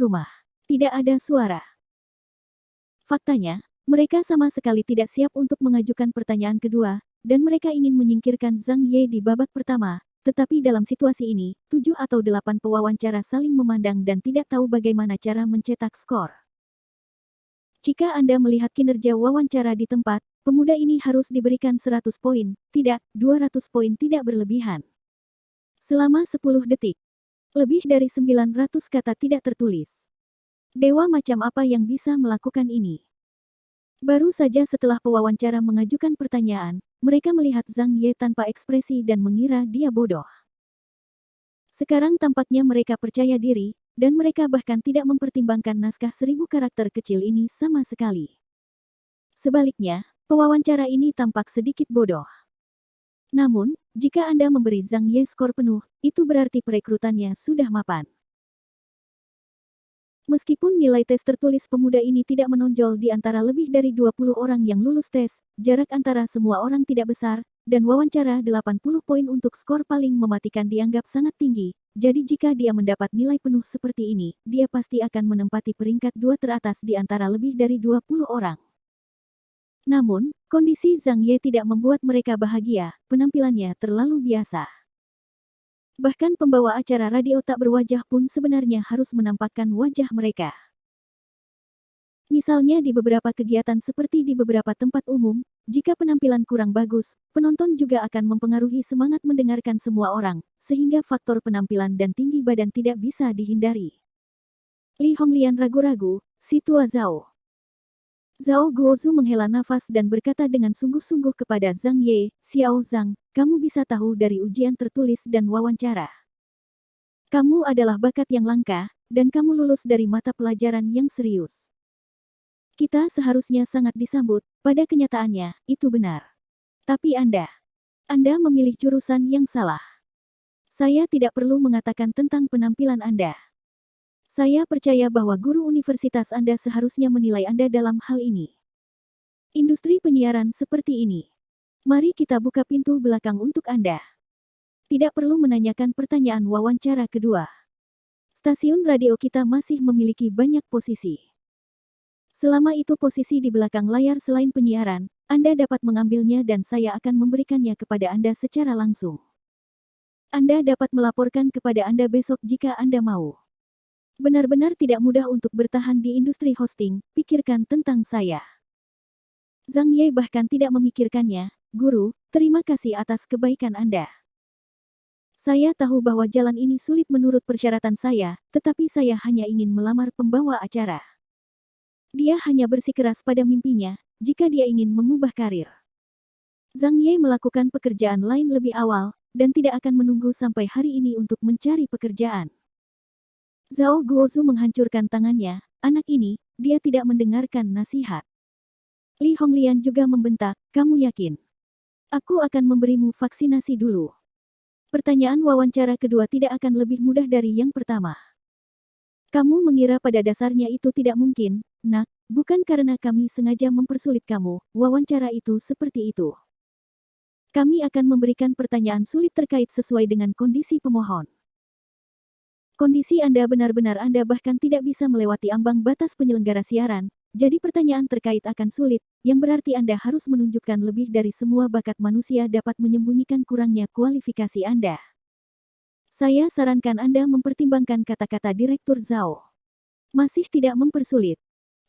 rumah. Tidak ada suara. Faktanya, mereka sama sekali tidak siap untuk mengajukan pertanyaan kedua, dan mereka ingin menyingkirkan Zhang Ye di babak pertama. Tetapi dalam situasi ini, 7 atau 8 pewawancara saling memandang dan tidak tahu bagaimana cara mencetak skor. Jika Anda melihat kinerja wawancara di tempat, pemuda ini harus diberikan 100 poin, tidak, 200 poin tidak berlebihan. Selama 10 detik. Lebih dari 900 kata tidak tertulis. Dewa macam apa yang bisa melakukan ini? Baru saja setelah pewawancara mengajukan pertanyaan, mereka melihat Zhang Ye tanpa ekspresi dan mengira dia bodoh. Sekarang tampaknya mereka percaya diri, dan mereka bahkan tidak mempertimbangkan naskah 1000 karakter kecil ini sama sekali. Sebaliknya, pewawancara ini tampak sedikit bodoh. Namun, jika Anda memberi Zhang Ye skor penuh, itu berarti perekrutannya sudah mapan. Meskipun nilai tes tertulis pemuda ini tidak menonjol di antara lebih dari 20 orang yang lulus tes, jarak antara semua orang tidak besar, dan wawancara 80 poin untuk skor paling mematikan dianggap sangat tinggi. Jadi jika dia mendapat nilai penuh seperti ini, dia pasti akan menempati peringkat 2 teratas di antara lebih dari 20 orang. Namun, kondisi Zhang Ye tidak membuat mereka bahagia, penampilannya terlalu biasa. Bahkan pembawa acara radio tak berwajah pun sebenarnya harus menampakkan wajah mereka. Misalnya di beberapa kegiatan seperti di beberapa tempat umum, jika penampilan kurang bagus, penonton juga akan mempengaruhi semangat mendengarkan semua orang, sehingga faktor penampilan dan tinggi badan tidak bisa dihindari. Li Honglian ragu-ragu, si tua Zhao. Zhao Guozu menghela nafas dan berkata dengan sungguh-sungguh kepada Zhang Ye, Xiao Zhang, kamu bisa tahu dari ujian tertulis dan wawancara. Kamu adalah bakat yang langka, dan kamu lulus dari mata pelajaran yang serius. Kita seharusnya sangat disambut, pada kenyataannya, itu benar. Tapi Anda memilih jurusan yang salah. Saya tidak perlu mengatakan tentang penampilan Anda. Saya percaya bahwa guru universitas Anda seharusnya menilai Anda dalam hal ini. Industri penyiaran seperti ini. Mari kita buka pintu belakang untuk Anda. Tidak perlu menanyakan pertanyaan wawancara kedua. Stasiun radio kita masih memiliki banyak posisi. Selama itu posisi di belakang layar selain penyiaran, Anda dapat mengambilnya dan saya akan memberikannya kepada Anda secara langsung. Anda dapat melaporkan kepada Anda besok jika Anda mau. Benar-benar tidak mudah untuk bertahan di industri hosting, pikirkan tentang saya. Zhang Ye bahkan tidak memikirkannya, Guru, terima kasih atas kebaikan Anda. Saya tahu bahwa jalan ini sulit menurut persyaratan saya, tetapi saya hanya ingin melamar pembawa acara. Dia hanya bersikeras pada mimpinya, jika dia ingin mengubah karir. Zhang Ye melakukan pekerjaan lain lebih awal, dan tidak akan menunggu sampai hari ini untuk mencari pekerjaan. Zhao Guozu menghancurkan tangannya, anak ini, dia tidak mendengarkan nasihat. Li Honglian juga membentak, kamu yakin? Aku akan memberimu vaksinasi dulu. Pertanyaan wawancara kedua tidak akan lebih mudah dari yang pertama. Kamu mengira pada dasarnya itu tidak mungkin, nak, bukan karena kami sengaja mempersulit kamu, wawancara itu seperti itu. Kami akan memberikan pertanyaan sulit terkait sesuai dengan kondisi pemohon. Kondisi Anda benar-benar Anda bahkan tidak bisa melewati ambang batas penyelenggara siaran, jadi pertanyaan terkait akan sulit, yang berarti Anda harus menunjukkan lebih dari semua bakat manusia dapat menyembunyikan kurangnya kualifikasi Anda. Saya sarankan Anda mempertimbangkan kata-kata Direktur Zhao. Masih tidak mempersulit.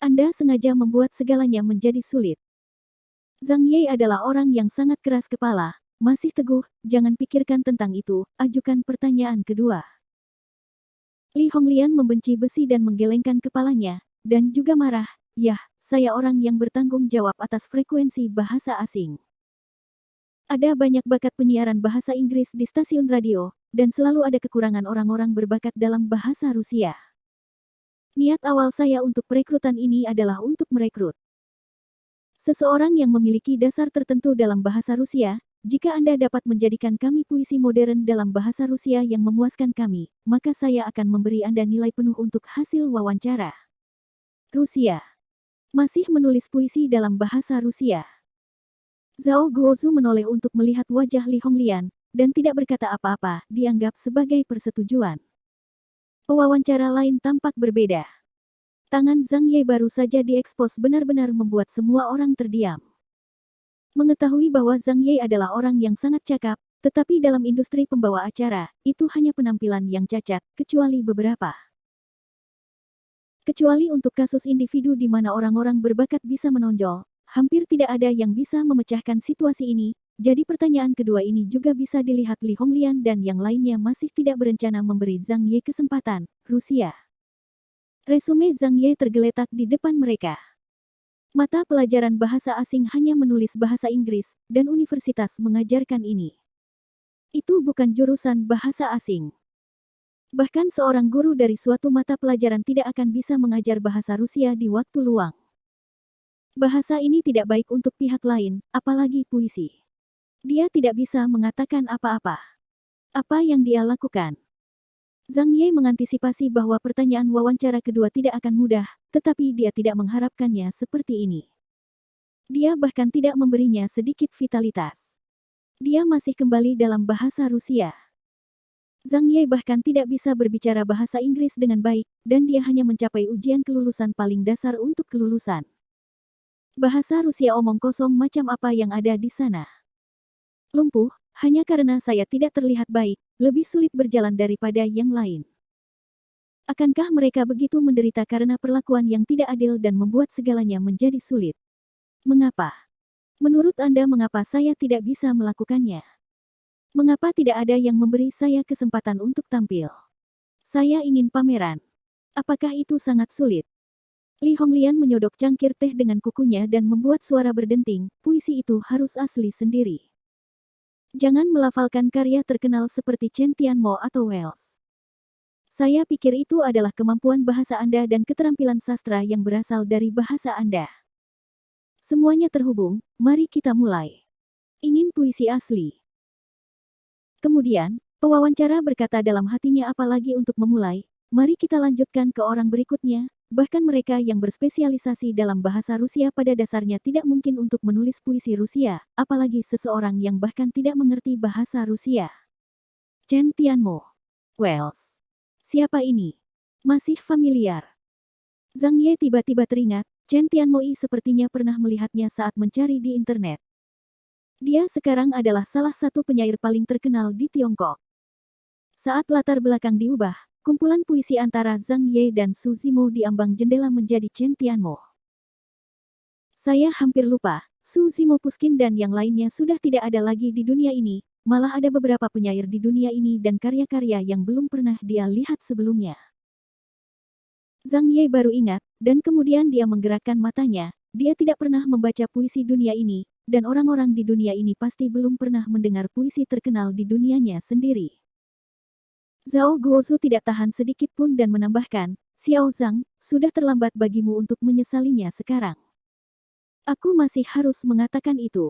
Anda sengaja membuat segalanya menjadi sulit. Zhang Ye adalah orang yang sangat keras kepala, masih teguh, jangan pikirkan tentang itu, ajukan pertanyaan kedua. Li Honglian membenci besi dan menggelengkan kepalanya, dan juga marah, yah, saya orang yang bertanggung jawab atas frekuensi bahasa asing. Ada banyak bakat penyiaran bahasa Inggris di stasiun radio, dan selalu ada kekurangan orang-orang berbakat dalam bahasa Rusia. Niat awal saya untuk perekrutan ini adalah untuk merekrut seseorang yang memiliki dasar tertentu dalam bahasa Rusia. Jika Anda dapat menjadikan kami puisi modern dalam bahasa Rusia yang memuaskan kami, maka saya akan memberi Anda nilai penuh untuk hasil wawancara. Rusia. Masih menulis puisi dalam bahasa Rusia. Zhao Guozu menoleh untuk melihat wajah Li Honglian, dan tidak berkata apa-apa, dianggap sebagai persetujuan. Pewawancara lain tampak berbeda. Tangan Zhang Ye baru saja diekspos benar-benar membuat semua orang terdiam. Mengetahui bahwa Zhang Ye adalah orang yang sangat cakap, tetapi dalam industri pembawa acara, itu hanya penampilan yang cacat, kecuali beberapa. Kecuali untuk kasus individu di mana orang-orang berbakat bisa menonjol, hampir tidak ada yang bisa memecahkan situasi ini, jadi pertanyaan kedua ini juga bisa dilihat Li Honglian dan yang lainnya masih tidak berencana memberi Zhang Ye kesempatan. Rusia. Resume Zhang Ye tergeletak di depan mereka. Mata pelajaran bahasa asing hanya menulis bahasa Inggris, dan universitas mengajarkan ini. Itu bukan jurusan bahasa asing. Bahkan seorang guru dari suatu mata pelajaran tidak akan bisa mengajar bahasa Rusia di waktu luang. Bahasa ini tidak baik untuk pihak lain, apalagi puisi. Dia tidak bisa mengatakan apa-apa. Apa yang dia lakukan? Zhang Ye mengantisipasi bahwa pertanyaan wawancara kedua tidak akan mudah, tetapi dia tidak mengharapkannya seperti ini. Dia bahkan tidak memberinya sedikit vitalitas. Dia masih kembali dalam bahasa Rusia. Zhang Ye bahkan tidak bisa berbicara bahasa Inggris dengan baik, dan dia hanya mencapai ujian kelulusan paling dasar untuk kelulusan. Bahasa Rusia omong kosong macam apa yang ada di sana? Lumpuh, hanya karena saya tidak terlihat baik, lebih sulit berjalan daripada yang lain. Akankah mereka begitu menderita karena perlakuan yang tidak adil dan membuat segalanya menjadi sulit? Mengapa? Menurut Anda mengapa saya tidak bisa melakukannya? Mengapa tidak ada yang memberi saya kesempatan untuk tampil? Saya ingin pameran. Apakah itu sangat sulit? Li Honglian menyodok cangkir teh dengan kukunya dan membuat suara berdenting, puisi itu harus asli sendiri. Jangan melafalkan karya terkenal seperti Chen Tianmo atau Wells. Saya pikir itu adalah kemampuan bahasa Anda dan keterampilan sastra yang berasal dari bahasa Anda. Semuanya terhubung, mari kita mulai. Ingin puisi asli. Kemudian, pewawancara berkata dalam hatinya apalagi untuk memulai, mari kita lanjutkan ke orang berikutnya. Bahkan mereka yang berspesialisasi dalam bahasa Rusia pada dasarnya tidak mungkin untuk menulis puisi Rusia, apalagi seseorang yang bahkan tidak mengerti bahasa Rusia. Chen Tianmo. Wells. Siapa ini? Masih familiar. Zhang Ye tiba-tiba teringat, Chen Tianmo sepertinya pernah melihatnya saat mencari di internet. Dia sekarang adalah salah satu penyair paling terkenal di Tiongkok. Saat latar belakang diubah, kumpulan puisi antara Zhang Ye dan Su Zimo di ambang jendela menjadi Chen Tianmo. Saya hampir lupa, Su Zimo Pushkin dan yang lainnya sudah tidak ada lagi di dunia ini, malah ada beberapa penyair di dunia ini dan karya-karya yang belum pernah dia lihat sebelumnya. Zhang Ye baru ingat, dan kemudian dia menggerakkan matanya, dia tidak pernah membaca puisi dunia ini, dan orang-orang di dunia ini pasti belum pernah mendengar puisi terkenal di dunianya sendiri. Zhao Guozu tidak tahan sedikit pun dan menambahkan, Xiao Zhang, sudah terlambat bagimu untuk menyesalinya sekarang. Aku masih harus mengatakan itu.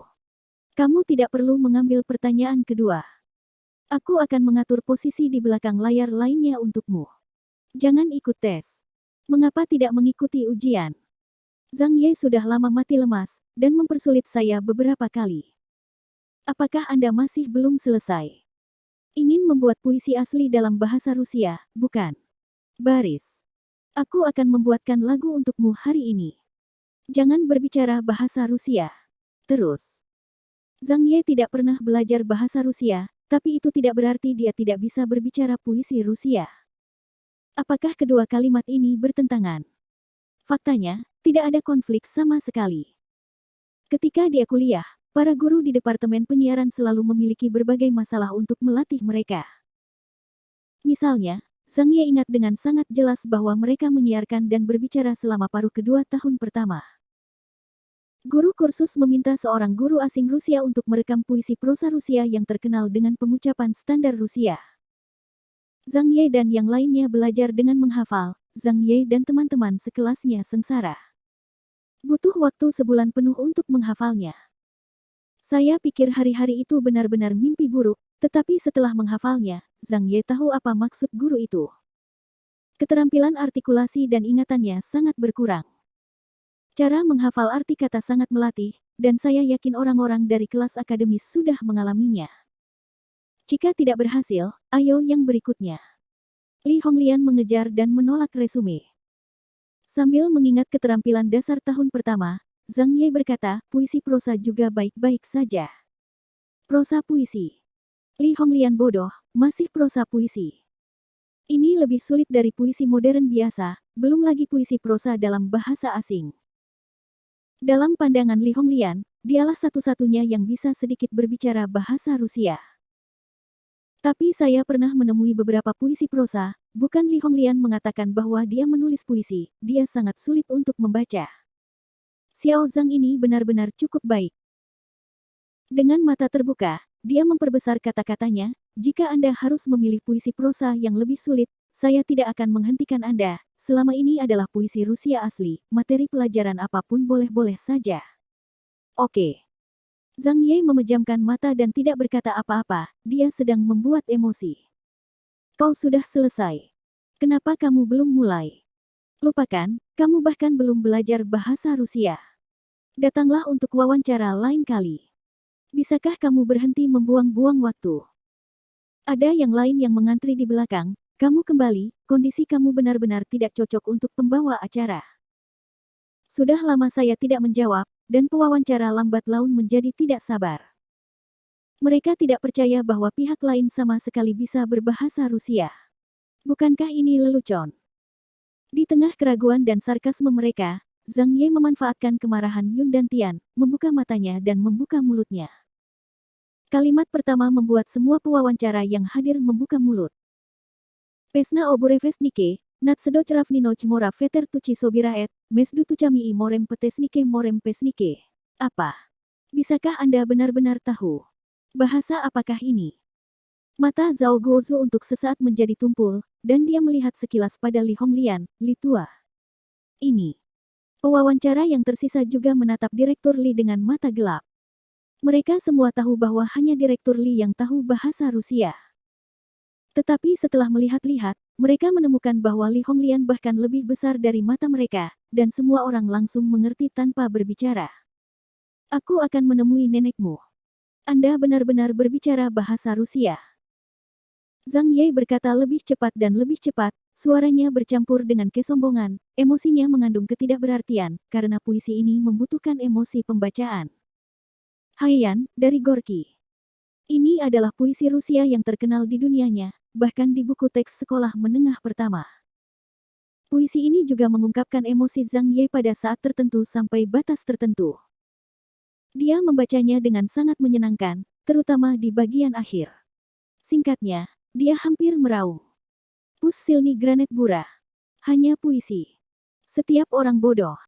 Kamu tidak perlu mengambil pertanyaan kedua. Aku akan mengatur posisi di belakang layar lainnya untukmu. Jangan ikut tes. Mengapa tidak mengikuti ujian? Zhang Ye sudah lama mati lemas, dan mempersulit saya beberapa kali. Apakah Anda masih belum selesai? Ingin membuat puisi asli dalam bahasa Rusia, bukan? Baris. Aku akan membuatkan lagu untukmu hari ini. Jangan berbicara bahasa Rusia. Terus. Zhang Ye tidak pernah belajar bahasa Rusia, tapi itu tidak berarti dia tidak bisa berbicara puisi Rusia. Apakah kedua kalimat ini bertentangan? Faktanya, tidak ada konflik sama sekali. Ketika dia kuliah, para guru di Departemen Penyiaran selalu memiliki berbagai masalah untuk melatih mereka. Misalnya, Zhang Ye ingat dengan sangat jelas bahwa mereka menyiarkan dan berbicara selama paruh kedua tahun pertama. Guru kursus meminta seorang guru asing Rusia untuk merekam puisi prosa Rusia yang terkenal dengan pengucapan standar Rusia. Zhang Ye dan yang lainnya belajar dengan menghafal, Zhang Ye dan teman-teman sekelasnya sengsara. Butuh waktu sebulan penuh untuk menghafalnya. Saya pikir hari-hari itu benar-benar mimpi buruk, tetapi setelah menghafalnya, Zhang Ye tahu apa maksud guru itu. Keterampilan artikulasi dan ingatannya sangat berkurang. Cara menghafal arti kata sangat melatih, dan saya yakin orang-orang dari kelas akademis sudah mengalaminya. Jika tidak berhasil, ayo yang berikutnya. Li Honglian mengejar dan menolak resume. Sambil mengingat keterampilan dasar tahun pertama, Zhang Ye berkata, puisi prosa juga baik-baik saja. Prosa puisi. Li Honglian bodoh, masih prosa puisi. Ini lebih sulit dari puisi modern biasa, belum lagi puisi prosa dalam bahasa asing. Dalam pandangan Li Honglian, dialah satu-satunya yang bisa sedikit berbicara bahasa Rusia. Tapi saya pernah menemui beberapa puisi prosa, bukan Li Honglian mengatakan bahwa dia menulis puisi, dia sangat sulit untuk membaca. Xiao Zhang ini benar-benar cukup baik. Dengan mata terbuka, dia memperbesar kata-katanya, jika Anda harus memilih puisi prosa yang lebih sulit, saya tidak akan menghentikan Anda, selama ini adalah puisi Rusia asli, materi pelajaran apapun boleh-boleh saja. Oke. Zhang Ye memejamkan mata dan tidak berkata apa-apa, dia sedang membuat emosi. Kau sudah selesai. Kenapa kamu belum mulai? Lupakan, kamu bahkan belum belajar bahasa Rusia. Datanglah untuk wawancara lain kali. Bisakah kamu berhenti membuang-buang waktu? Ada yang lain yang mengantri di belakang, kamu kembali, kondisi kamu benar-benar tidak cocok untuk pembawa acara. Sudah lama saya tidak menjawab, dan pewawancara lambat laun menjadi tidak sabar. Mereka tidak percaya bahwa pihak lain sama sekali bisa berbahasa Rusia. Bukankah ini lelucon? Di tengah keraguan dan sarkasme mereka, Zhang Ye memanfaatkan kemarahan Yun dan Tian, membuka matanya dan membuka mulutnya. Kalimat pertama membuat semua pewawancara yang hadir membuka mulut. Pesna oburevestnike, Natsedocravninoch mora veter tuci sobiraet, mesdu tucamii morem petesnike morem pesnike. Apa? Bisakah Anda benar-benar tahu? Bahasa apakah ini? Mata Zhao Guozu untuk sesaat menjadi tumpul, dan dia melihat sekilas pada Li Honglian, Li Tua. Ini. Pewawancara yang tersisa juga menatap Direktur Li dengan mata gelap. Mereka semua tahu bahwa hanya Direktur Li yang tahu bahasa Rusia. Tetapi setelah melihat-lihat, mereka menemukan bahwa Li Honglian bahkan lebih besar dari mata mereka, dan semua orang langsung mengerti tanpa berbicara. Aku akan menemui nenekmu. Anda benar-benar berbicara bahasa Rusia. Zhang Ye berkata lebih cepat dan lebih cepat, suaranya bercampur dengan kesombongan, emosinya mengandung ketidakberartian, karena puisi ini membutuhkan emosi pembacaan. Haiyan, dari Gorky. Ini adalah puisi Rusia yang terkenal di dunianya, bahkan di buku teks sekolah menengah pertama. Puisi ini juga mengungkapkan emosi Zhang Ye pada saat tertentu sampai batas tertentu. Dia membacanya dengan sangat menyenangkan, terutama di bagian akhir. Singkatnya, dia hampir meraung. Pus silni granet bura. Hanya puisi. Setiap orang bodoh.